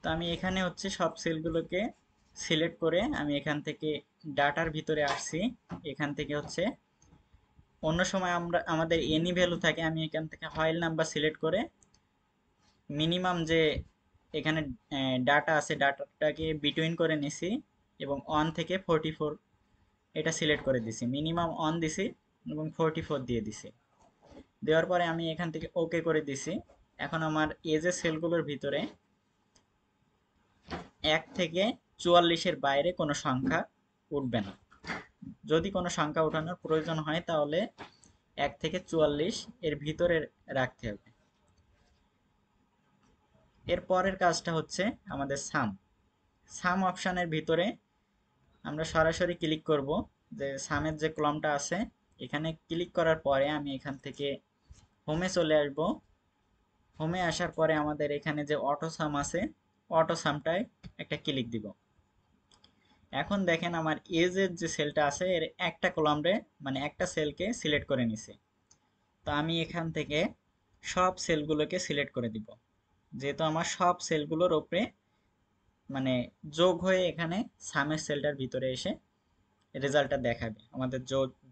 তো আমি এখানে হচ্ছে সব সেলগুলোকে সিলেক্ট করে আমি এখান থেকে ডাটার ভিতরে আসছি। এখান থেকে হচ্ছে অন্য সময় আমাদের এনি ভ্যালু থাকে, আমি এখান থেকে হোয়াইল নাম্বার সিলেক্ট করে মিনিমাম যে এখানে ডাটা আছে ডাটাটাকে বিটুইন করে নিছি এবং 1 থেকে 44 এটা সিলেক্ট করে দিছি, মিনিমাম 1 দিছি এবং 44 দিয়ে দিছি। দেওয়ার পরে আমি এখান থেকে ওকে করে দিছি। এখন আমার এজের সেলগুলোর ভিতরে 1 থেকে 44-এর বাইরে কোনো সংখ্যা উঠবে না। যদি কোনো সংখ্যা ওঠানোর প্রয়োজন হয় তাহলে 1 থেকে 44 এর ভিতরে রাখতে হবে। এর পরের কাজটা হচ্ছে আমাদের সাম অপশানের ভিতরে আমরা সরাসরি ক্লিক করব। যে সামের যে কলামটা আছে এখানে ক্লিক করার পরে আমি এখান থেকে হোমে চলে আসব। হোমে আসার পরে আমাদের এখানে যে অটো সাম আছে, অটো সামটায় একটা ক্লিক দিব। এখন দেখেন আমার এজের যে সেলটা আছে এর একটা কলামে মানে একটা সেলকে সিলেক্ট করে নিছে। তো আমি এখান থেকে সব সেলগুলোকে সিলেক্ট করে দিব, যেহেতু আমার সব সেলগুলোর উপরে মানে যোগ হয়ে এখানে সামের সেলটার ভিতরে এসে রেজাল্টটা দেখাবে, আমাদের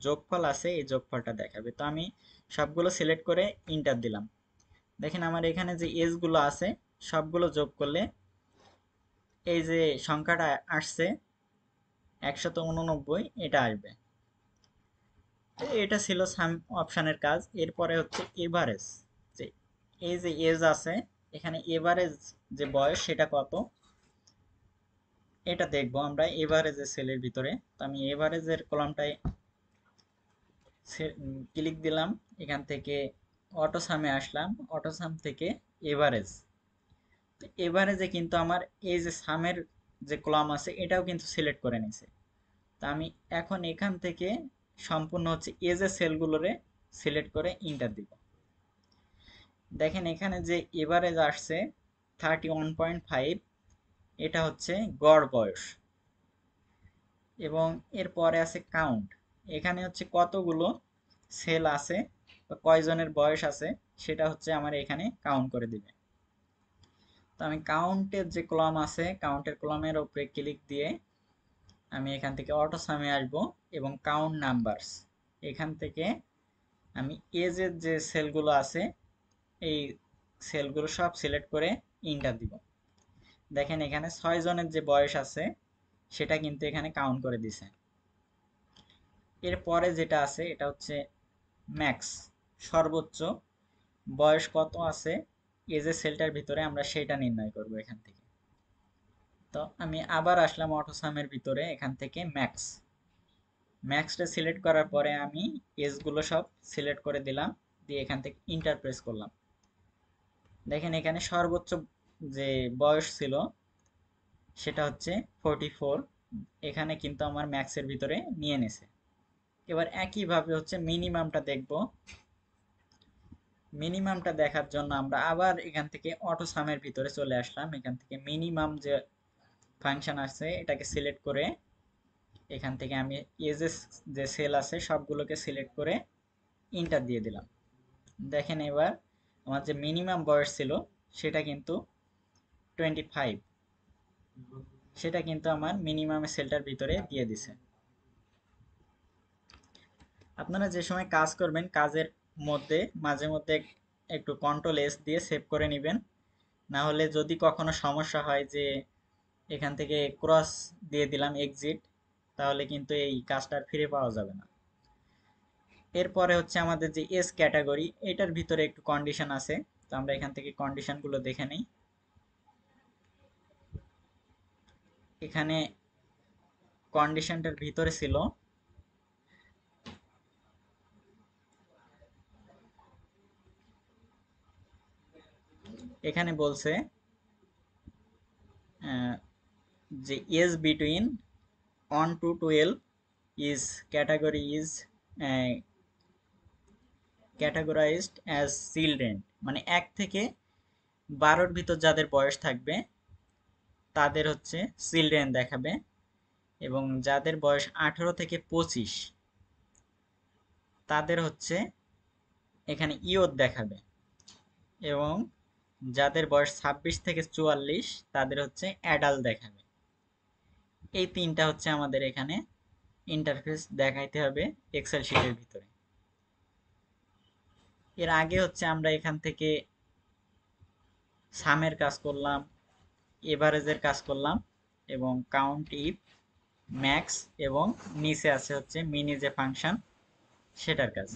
যোগফল আছে এই যোগফলটা দেখাবে। তো আমি সবগুলো সিলেক্ট করে ইন্টার দিলাম। দেখেন আমার এখানে যে এজ গুলো আছে সবগুলো যোগ করলে এই যে সংখ্যাটা আসছে 189 এটা আসবে। এটা ছিল সাম অপশানের কাজ। এরপরে হচ্ছে এভারেজ, যে এই যে এজ আছে এখানে এভারেজ যে বয়স সেটা কত এটা দেখবো আমরা এভারেজের সেলের ভিতরে। তো আমি এভারেজের কলামটায় ক্লিক দিলাম, এখান থেকে অটো সামে আসলাম, অটো সাম থেকে এভারেজ। তো এভারেজে কিন্তু আমার এই যে সামের যে কলাম আছে এটাও কিন্তু সিলেক্ট করে নিছে। তা আমি এখন এখান থেকে সম্পূর্ণ হচ্ছে এজের সেলগুলোরে সিলেক্ট করে ইন্টার দিব। দেখেন এখানে যে এভারেজ আসছে 31.5, এটা হচ্ছে গড় বয়স। এবং এরপরে আছে কাউন্ট, এখানে হচ্ছে কতগুলো সেল আছে বা কয়জনের বয়স আছে সেটা হচ্ছে আমার এখানে কাউন্ট করে দিবে। তো আমি কাউন্টের যে কলাম আছে কাউন্টের কলামের উপরে ক্লিক দিয়ে আমি এখান থেকে অটো সামে আসবো এবং কাউন্ট নাম্বারস এখান থেকে আমি এজের যে সেলগুলো আছে এই সেলগুলো সব সিলেক্ট করে ইন্টার দিব। দেখেন এখানে 6 জনের যে বয়স আছে সেটা কিন্তু এখানে কাউন্ট করে দিছে। এরপরে যেটা আছে এটা হচ্ছে ম্যাক্স, সর্বোচ্চ বয়স কত আছে এজের সেলটার ভিতরে আমরা সেটা নির্ণয় করব এখান থেকে। তো আমি আবার আসলাম অটোসামের ভিতরে, এখান থেকে ম্যাক্সটা সিলেক্ট করার পরে আমি এজগুলো সব সিলেক্ট করে দিলাম, দিয়ে এখান থেকে ইন্টার প্রেস করলাম। দেখেন এখানে সর্বোচ্চ যে বয়স ছিল সেটা হচ্ছে 44, এখানে কিন্তু আমার ম্যাক্সের ভিতরে নিয়ে নেছে। এবার একইভাবে হচ্ছে মিনিমামটা দেখব। মিনিমামটা দেখার জন্য আমরা আবার এখান থেকে অটো সামের ভিতরে চলে আসলাম, এখান থেকে মিনিমাম যে ফাংশন আছে এটাকে সিলেক্ট করে এখান থেকে আমি এজেস যে সেল আছে সবগুলোকে সিলেক্ট করে ইন্টার দিয়ে দিলাম। দেখেন এবার আমার যে মিনিমাম বয়স ছিল সেটা কিন্তু 25, সেটা কিন্তু আমার মিনিমাম সেলটার ভিতরে দিয়ে দিছে। আপনারা যে সময় কাজ করবেন কাজের মধ্যে মাঝে মধ্যে একটু কন্ট্রোল এস দিয়ে সেভ করে নেবেন, না হলে যদি কখনো সমস্যা হয় যে এখান থেকে ক্রস দিয়ে দিলাম এক্সিট, তাহলে কিন্তু এই কাজটা আর ফিরে পাওয়া যাবে না। এরপরে হচ্ছে আমাদের যে এস ক্যাটাগরি এটার ভিতরে একটু কন্ডিশন আছে, তো আমরা এখান থেকে কন্ডিশনগুলো দেখে নিই। এখানে কন্ডিশনটার ভিতরে ছিল এখানে বলছে যে age between 1 to 12 is category is categorized as children, মানে 1 থেকে 12-র ভিতর যাদের বয়স থাকবে তাদের হচ্ছে চিলড্রেন দেখাবে, এবং যাদের বয়স 18 থেকে 25 তাদের হচ্ছে এখানে ইয়ত দেখাবে, এবং যাদের বয়স 26 থেকে 44 তাদের হচ্ছে অ্যাডাল্ট দেখাবে। এই তিনটা হচ্ছে আমাদের এখানে ইন্টারফেস দেখাইতে হবে এক্সেল শিটের ভিতরে। এর আগে হচ্ছে আমরা এখান থেকে সামের কাজ করলাম, এভারেজের কাজ করলাম এবং কাউন্ট ইফ, ম্যাক্স এবং নিচে আছে হচ্ছে মিনি যে ফাংশন সেটার কাজ।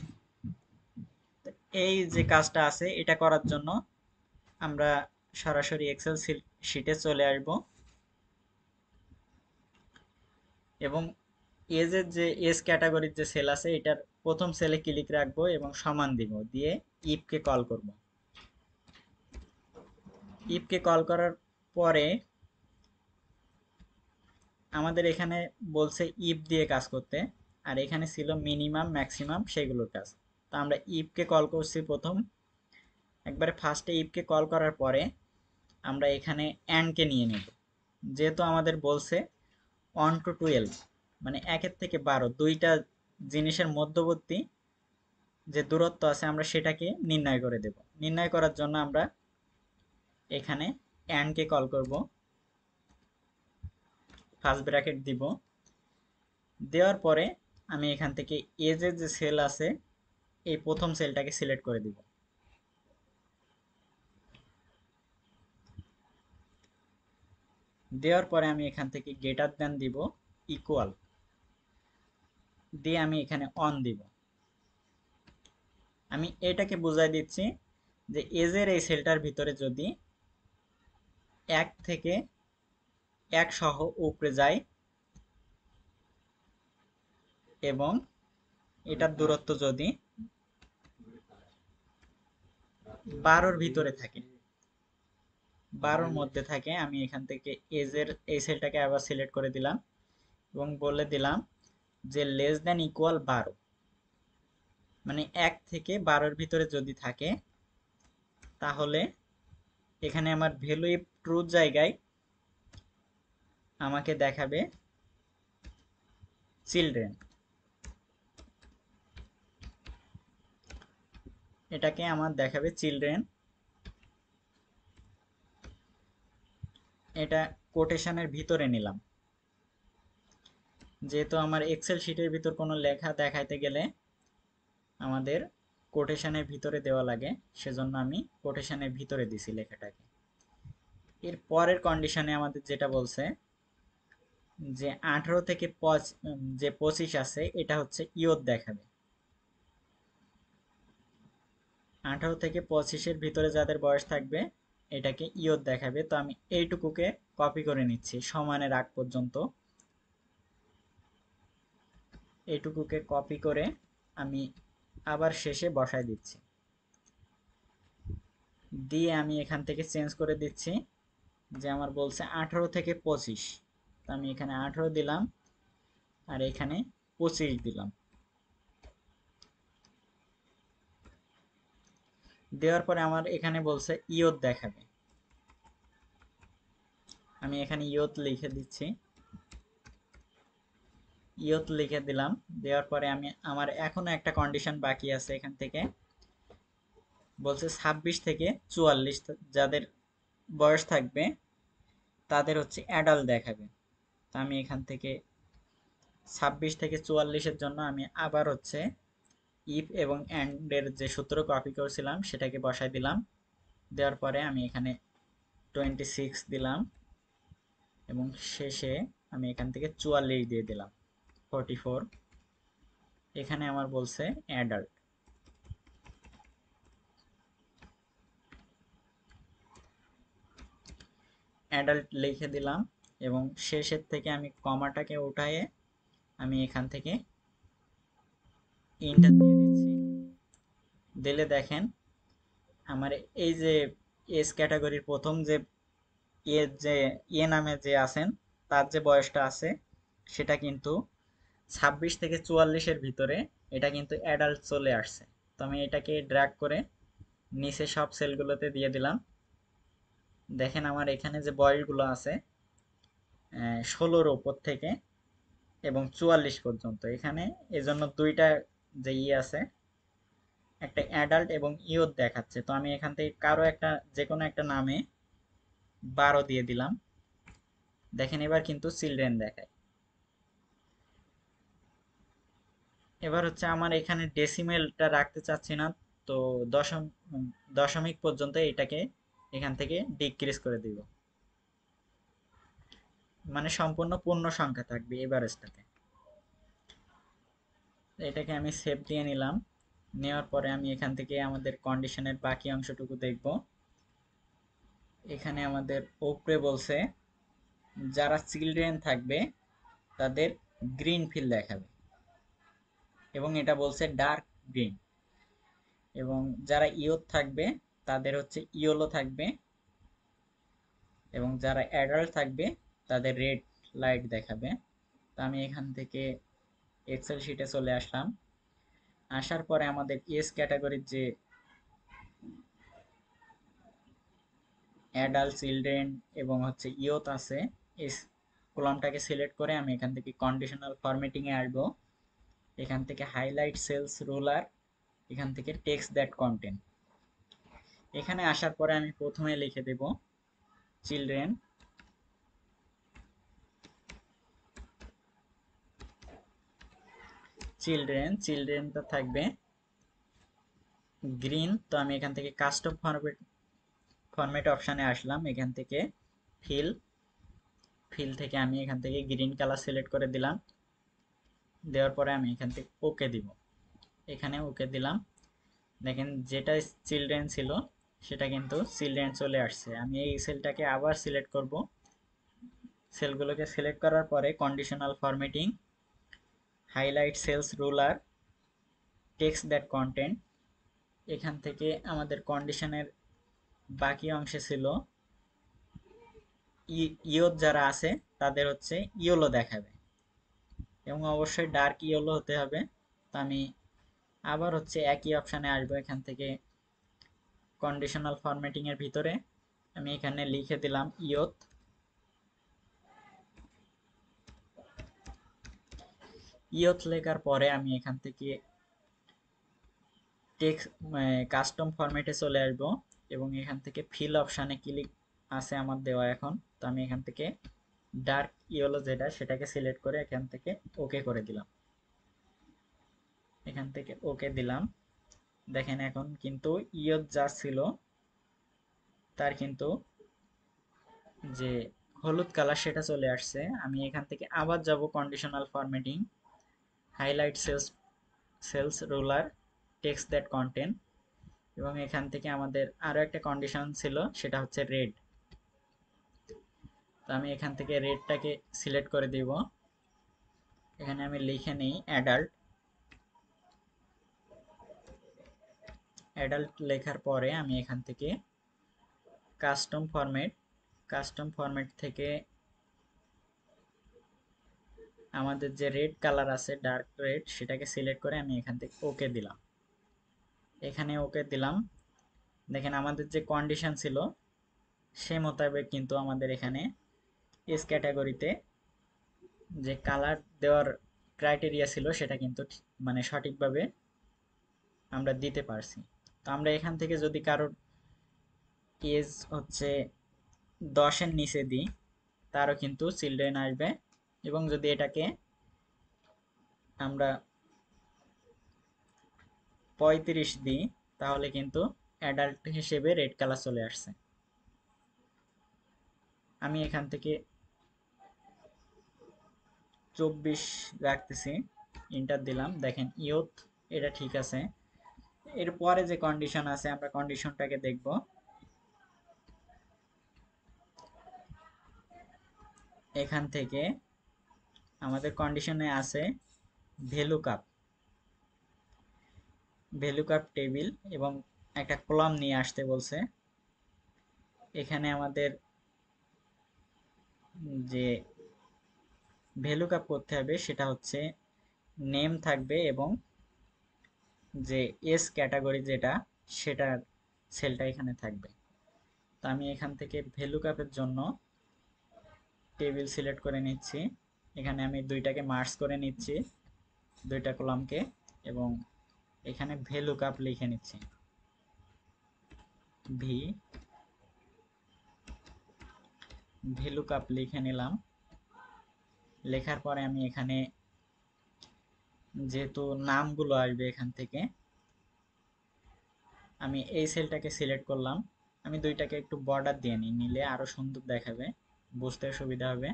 এই যে কাজটা আছে এটা করার জন্য আমরা সরাসরি এক্সেল শিটে চলে আসব এবং এজের যে এজ ক্যাটাগরির যে সেল আছে এটার প্রথম সেলে ক্লিক রাখবো এবং সমান দিব, দিয়ে ইফকে কল করব। ইফকে কল করার পরে আমাদের এখানে বলছে ইফ দিয়ে কাজ করতে, আর এখানে ছিল মিনিমাম ম্যাক্সিমাম সেগুলোর কাজ। তো আমরা ইফকে কল করছি প্রথম, একবারে ফার্স্টে ইফকে কল করার পরে আমরা এখানে অ্যান্ডকে নিয়ে নেব। যেহেতু আমাদের বলছে 1 to 12 মানে 1 থেকে 12 দুইটা জিনিসের মধ্যবর্তী যে দূরত্ব আছে আমরা সেটাকে নির্ণয় করে দেব। নির্ণয় করার জন্য আমরা এখানে অ্যান্ডকে কল করব, ফার্স্ট ব্র্যাকেট দিব, দেওয়ার পরে আমি এখান থেকে এজের যে সেল আছে এই প্রথম সেলটাকে সিলেক্ট করে দিব। দেওয়ার পরে আমি এখান থেকে গ্রেটার দ্যান দিব, ইকুয়াল দিয়ে আমি এখানে অন দিব। আমি এটাকে বুঝাই দিচ্ছি যে এজের এই সেলটার ভিতরে যদি 1 থেকে 1 সহ উপরে যায় এবং এটার দূরত্ব যদি 12-র ভিতরে থাকে, 12-র মধ্যে থাকে, আমি এখান থেকে এজের এই সেলটাকে আবার সিলেক্ট করে দিলাম এবং বলে দিলাম যে লেস দ্যান ইকুয়াল 12, মানে 1 থেকে 12-র ভিতরে যদি থাকে তাহলে এখানে আমার ভ্যালু ইফ ট্রু জায়গায় আমাকে দেখাবে চিলড্রেন। এটাকে আমার দেখাবে চিলড্রেন, এটা কোটেশনের ভিতরে নিলাম। যেহেতু আমার এক্সেল শিটের ভিতর কোনো লেখা দেখাইতে গেলে আমাদের কোটেশনের ভিতরে দেওয়া লাগে, সেজন্য আমি কোটেশনের ভিতরে দিছি লেখাটাকে। এর পরের কন্ডিশনে আমাদের যেটা বলছে যে 18 থেকে যে 25 আছে এটা হচ্ছে ইয়ত দেখাবে। 18 থেকে 25-এর ভিতরে যাদের বয়স থাকবে এটাকে ইয়ত দেখাবে। তো আমি এইটুকুকে কপি করে নিচ্ছি সমানের আগ পর্যন্ত। এইটুকুকে কপি করে আমি আবার শেষে বসাই দিচ্ছি, দিয়ে আমি এখান থেকে চেঞ্জ করে দিচ্ছি যে আমার বলছে 18 থেকে 25, তো আমি এখানে 18 দিলাম আর এখানে 25 দিলাম। দেওয়ার পরে আমার এখানে বলছে ইয়ত দেখাবে, আমি এখানে ইয়ত লিখে দিচ্ছি, ইয়ত লিখে দিলাম। দেওয়ার পরে আমি আমার এখনো একটা কন্ডিশন বাকি আছে, এখান থেকে বলছে 26 থেকে 44 যাদের বয়স থাকবে তাদের হচ্ছে অ্যাডাল্ট দেখাবে। তো আমি এখান থেকে 26 থেকে 44-এর জন্য আমি আবার হচ্ছে ইফ এবং অ্যান্ডের যে সূত্র কপি করেছিলাম সেটাকে বসাই দিলাম। দেওয়ার পরে আমি এখানে 26 দিলাম এবং শেষে আমি এখান থেকে 44 দিয়ে দিলাম, 44। এখানে আমার বলছে অ্যাডাল্ট, অ্যাডাল্ট লিখে দিলাম এবং শেষের থেকে আমি কমাটাকে উঠায়ে আমি এখান থেকে ইন্টার দিয়ে দিচ্ছি। দিলে দেখেন আমার এই যে এস ক্যাটাগরির প্রথম যে যে নামে যে আছেন তার যে বয়সটা আছে সেটা কিন্তু 26 থেকে 44-এর ভিতরে এটা কিন্তু অ্যাডাল্ট চলে আসছে। তো আমি এটাকে ড্র্যাগ করে নিচে সব সেলগুলোতে দিয়ে দিলাম। দেখেন আমার এখানে যে বয়সগুলো আছে 16-র উপর থেকে এবং 44 পর্যন্ত, এখানে এজন্য দুইটা যে আছে একটা অ্যাডাল্ট এবং ইয়থ দেখাচ্ছে। তো আমি এখান থেকে কারো একটা, যে কোনো একটা নামে 12 দিয়ে দিলাম। দেখেন এবার কিন্তু চিলড্রেন দেখায়। এবার হচ্ছে আমার এখানে ডেসিমেলটা রাখতে চাচ্ছি না, তো দশমিক পর্যন্ত এটাকে এখান থেকে ডিক্রিজ করে দিব, মানে সম্পূর্ণ পূর্ণ সংখ্যা থাকবে এভারেজটাতে। এটাকে আমি সেভ দিয়ে নিলাম। নেওয়ার পরে আমি এখান থেকে আমাদের কন্ডিশনের বাকি অংশটুকু দেখব। এখানে আমাদের উপরে বলছে যারা চিলড্রেন থাকবে তাদের গ্রিন ফিল দেখাবে, এবং এটা বলছে ডার্ক গ্রিন। এবং যারা ইয়থ থাকবে তাদের হচ্ছে ইয়েলো থাকবে, এবং যারা অ্যাডাল্ট থাকবে তাদের রেড লাইট দেখাবে। তো আমি এখান থেকে এক্সেল শিটে চলে আসলাম। আসার পরে আমাদের এস ক্যাটাগরির যে অ্যাডাল্ট, চিলড্রেন এবং হচ্ছে ইয়থ আছে, এই কলামটাকে সিলেক্ট করে আমি এখান থেকে কন্ডিশনাল ফরম্যাটিং এ আসবো। এখান থেকে হাইলাইট সেলস রুলার, এখান থেকে টেক্সট দ্যাট কন্টেন্ট। এখানে আসার পরে আমি প্রথমে লিখে দেব চিলড্রেন, চিলড্রেনটা থাকবে গ্রিন। তো আমি এখান থেকে কাস্টম ফরম্যাট অপশানে আসলাম। এখান থেকে ফিল ফিল থেকে আমি এখান থেকে গ্রিন কালার সিলেক্ট করে দিলাম। দেওয়ার পরে আমি এখান থেকে ওকে দিব। এখানে ওকে দিলাম। দেখেন যেটা চিলড্রেন ছিল সেটা কিন্তু চিলড্রেন চলে আসছে। আমি এই সেলটাকে আবার সিলেক্ট করব। সেলগুলোকে সিলেক্ট করার পরে conditional formatting, highlight cells rules, text that contains. এখান থেকে আমাদের কন্ডিশনের বাকি অংশে ছিল ইয়ত যারা আছে তাদের হচ্ছে ইয়েলো দেখাবে, এবং অবশ্যই ডার্ক ইয়েলো হতে হবে। তো আমি আবার হচ্ছে একই অপশানে আসবো। এখান থেকে কন্ডিশনাল ফরম্যাটিং এর ভিতরে আমি এখানে লিখে দিলাম ইয়ত। ইয়ত লেখার পরে আমি এখান থেকে টেক্সট কাস্টম ফরম্যাটে চলে আসব, এবং এখান থেকে ফিল অপশানে ক্লিক আছে আমার দেওয়া এখন। তো আমি এখান থেকে ডার্ক ইয়েলো যেটা সেটাকে সিলেক্ট করে এখান থেকে ওকে করে দিলাম। এখান থেকে ওকে দিলাম। দেখেন এখন কিন্তু ইয়ত যা ছিল তার কিন্তু যে হলুদ কালার সেটা চলে আসছে। আমি এখান থেকে আবার যাব conditional formatting, highlight cells rules, text that contains, এবং এখান থেকে আমাদের আরো একটা কন্ডিশন ছিল সেটা হচ্ছে রেড। তো আমি এখান থেকে রেডটাকে সিলেক্ট করে দিব। এখানে আমি লিখে নেই অ্যাডাল্ট। অ্যাডাল্ট লেখার পরে আমি এখান থেকে কাস্টম ফরম্যাট থেকে আমাদের যে রেড কালার আছে ডার্ক রেড সেটাকে সিলেক্ট করে আমি এখান থেকে ওকে দিলাম। এখানে ওকে দিলাম। দেখেন আমাদের যে কন্ডিশন ছিল সে মোতাবেক কিন্তু আমাদের এখানে এস ক্যাটাগরিতে যে কালার দেওয়ার ক্রাইটেরিয়া ছিল সেটা কিন্তু মানে সঠিকভাবে আমরা দিতে পারছি। তো আমরা এখান থেকে যদি কারোর এজ হচ্ছে 10-এর নিচে দিই তারও কিন্তু চিলড্রেন আসবে, এবং যদি এটাকে আমরা 35 দিই তাহলে কিন্তু অ্যাডাল্ট হিসেবে রেড কালার চলে আসছে। আমি এখান থেকে 24 রাখতেছি, ইন্টার দিলাম। দেখেন ইয়ুথ এটা ঠিক আছে। এরপরে যে কন্ডিশন আছে আমরা কন্ডিশনটাকে দেখব। এখান থেকে আমাদের কন্ডিশনে আছে ভ্যালু কাপ টেবিল, এবং একটা কলাম নিয়ে আসতে বলছে। এখানে আমাদের যে ভ্যালু কাপ করতে হবে সেটা হচ্ছে নেম থাকবে, এবং যে এস ক্যাটাগরি যেটা সেটার সেলটা এখানে থাকবে। তো আমি এখান থেকে ভ্যালু কাপের জন্য টেবিল সিলেক্ট করে নিচ্ছি। এখানে আমি দুইটাকে মার্জ করে নিচ্ছি, দুইটা কলামকে, এবং এখানে VLOOKUP লিখে নিচ্ছি, VLOOKUP লিখে নিলাম। লেখার পরে আমি এখানে যেহেতু নামগুলো আসবে এখান থেকে, আমি এই সেলটাকে সিলেক্ট করলাম। আমি দুইটাকে একটু বর্ডার দিয়ে নিই, নিলে আরো সুন্দর দেখাবে, বুঝতে সুবিধা হবে।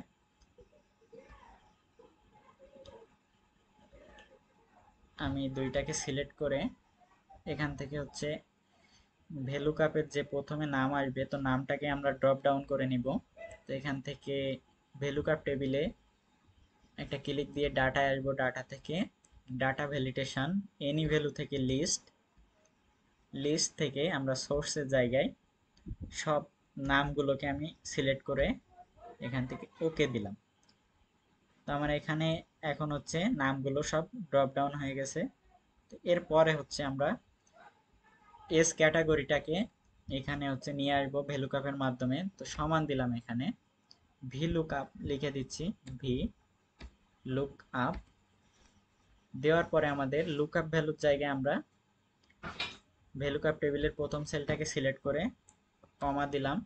আমি দুইটাকে সিলেক্ট করে এখান থেকে হচ্ছে VLOOKUP-এর যে প্রথমে নাম আসবে, তো নামটাকে আমরা ড্রপ ডাউন করে নিব। তো এখান থেকে VLOOKUP টেবিলে একটা ক্লিক দিয়ে ডাটায় আসবো, ডাটা থেকে ডাটা ভ্যালিডেশন, এনি ভ্যালু থেকে লিস্ট থেকে আমরা সোর্সের জায়গায় সব নামগুলোকে আমি সিলেক্ট করে এখান থেকে ওকে দিলাম। তো আমার এখানে এখন হচ্ছে নামগুলো সব ড্রপ ডাউন হয়ে গেছে। তো এরপরে হচ্ছে আমরা এস ক্যাটাগরিটাকে এখানে হচ্ছে নিয়ে আসবো VLOOKUP-এর মাধ্যমে। তো সমান দিলাম, এখানে VLOOKUP লিখে দিচ্ছি, VLOOKUP দেওয়ার পরে আমাদের লুকআপ ভ্যালুর জায়গায় আমরা VLOOKUP টেবিলের প্রথম সেলটাকে সিলেক্ট করে কমা দিলাম।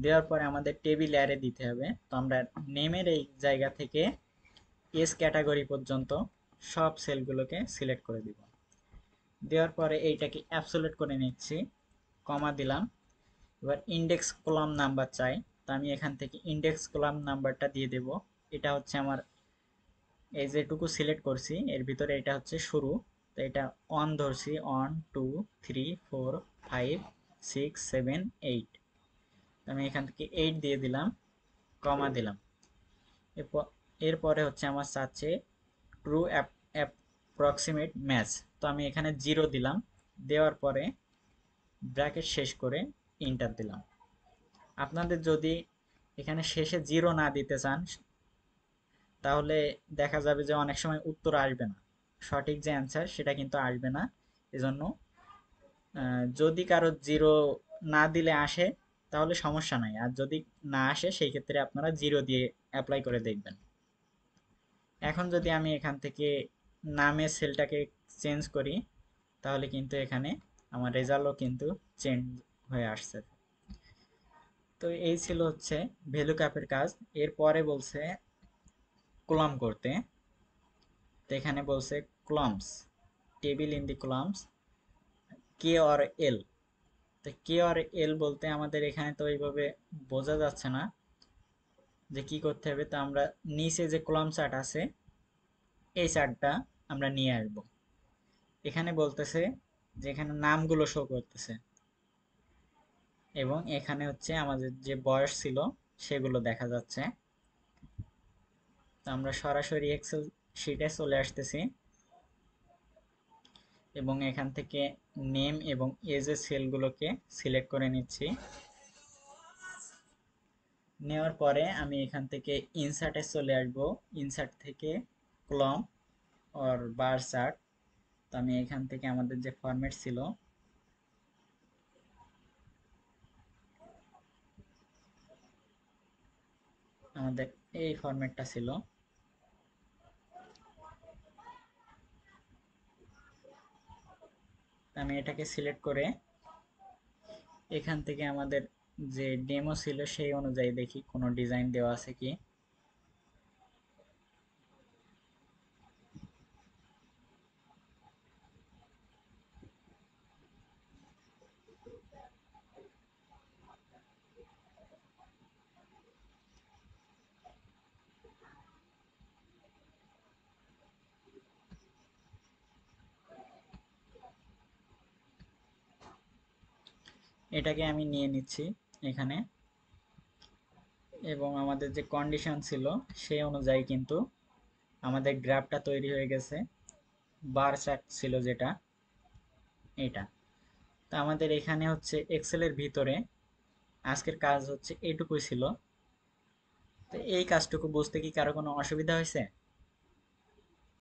দেওয়ার পরে আমাদের টেবিল অ্যারে দিতে হবে। তো আমরা নেমের এই জায়গা থেকে এস ক্যাটাগরি পর্যন্ত সব সেলগুলোকে সিলেক্ট করে দিব। দেওয়ার পরে এইটাকে অ্যাবসোলিউট করে নিচ্ছি, কমা দিলাম। এবার ইন্ডেক্স কলাম নাম্বার চাই, তো আমি এখান থেকে ইন্ডেক্স কলাম নাম্বারটা দিয়ে দেব। এটা হচ্ছে আমার এই যেটুকু সিলেক্ট করছি এর ভিতরে এটা হচ্ছে শুরু। তো এটা 1 ধরছি, 1 2 3 4 5 6 7 8। আমি এখান থেকে 8 দিয়ে দিলাম, কমা দিলাম। এরপরে হচ্ছে আমার চাচ্ছে ট্রু অ্যাপ্রক্সিমেট ম্যাচ। তো আমি এখানে 0 দিলাম, দেওয়ার পরে ব্র্যাকেট শেষ করে ইন্টার দিলাম। আপনাদের যদি এখানে শেষে 0 না দিতে চান, তাহলে দেখা যাবে যে অনেক সময় উত্তর আসবে না, সঠিক যে অ্যান্সার সেটা কিন্তু আসবে না। এজন্য যদি কারো 0 না দিলে আসে তাহলে সমস্যা নাই, আর যদি না আসে সেই ক্ষেত্রে আপনারা 0 দিয়ে অ্যাপ্লাই করে দেখবেন। এখন যদি আমি এখান থেকে নামের সেলটাকে চেঞ্জ করি, তাহলে কিন্তু এখানে আমার রেজাল্টও কিন্তু চেঞ্জ হয়ে আসছে। তো এই ছিল হচ্ছে VLOOKUP-এর কাজ। এরপরে বলছে কলাম করতে। তো এখানে বলছে columns, table in the columns K or L. তো কে অর এল বলতে আমাদের এখানে তো এইভাবে বোঝা যাচ্ছে না যে কি করতে হবে। তো আমরা নিচে যে কলাম চার্ট আছে এই চার্টটা আমরা নিয়ে আসব। এখানে বলতেছে যে এখানে নামগুলো শো করতেছে এবং এখানে হচ্ছে আমাদের যে বয়স ছিল সেগুলো দেখা যাচ্ছে। তো আমরা সরাসরি এক্সেল শিটে চলে আসতেছি এবং এখান থেকে নেম এবং এজের সেলগুলোকে সিলেক্ট করে নিচ্ছি। নেওয়ার পরে আমি এখান থেকে ইনসার্টে চলে আসব, ইনসার্ট থেকে কলম অর বার চার্ট। তো আমি এখান থেকে আমাদের যে ফরম্যাট ছিল আমাদের এই ফরম্যাটটা ছিল, আমি এটাকে সিলেক্ট করে এখান থেকে আমাদের যে ডেমো ছিল সেই অনুযায়ী দেখি কোনো ডিজাইন দেওয়া আছে কি। এটাকে আমি নিয়ে নিচ্ছি এখানে, এবং আমাদের যে কন্ডিশন ছিল সেই অনুযায়ী কিন্তু আমাদের গ্রাফটা তৈরি হয়ে গেছে। বার চার্ট ছিল যেটা, এটা। তো আমাদের এখানে হচ্ছে এক্সেলের ভিতরে আজকের কাজ হচ্ছে এইটুকুই ছিল। তো এই কাজটুকু বুঝতে কি কারো কোনো অসুবিধা হয়েছে?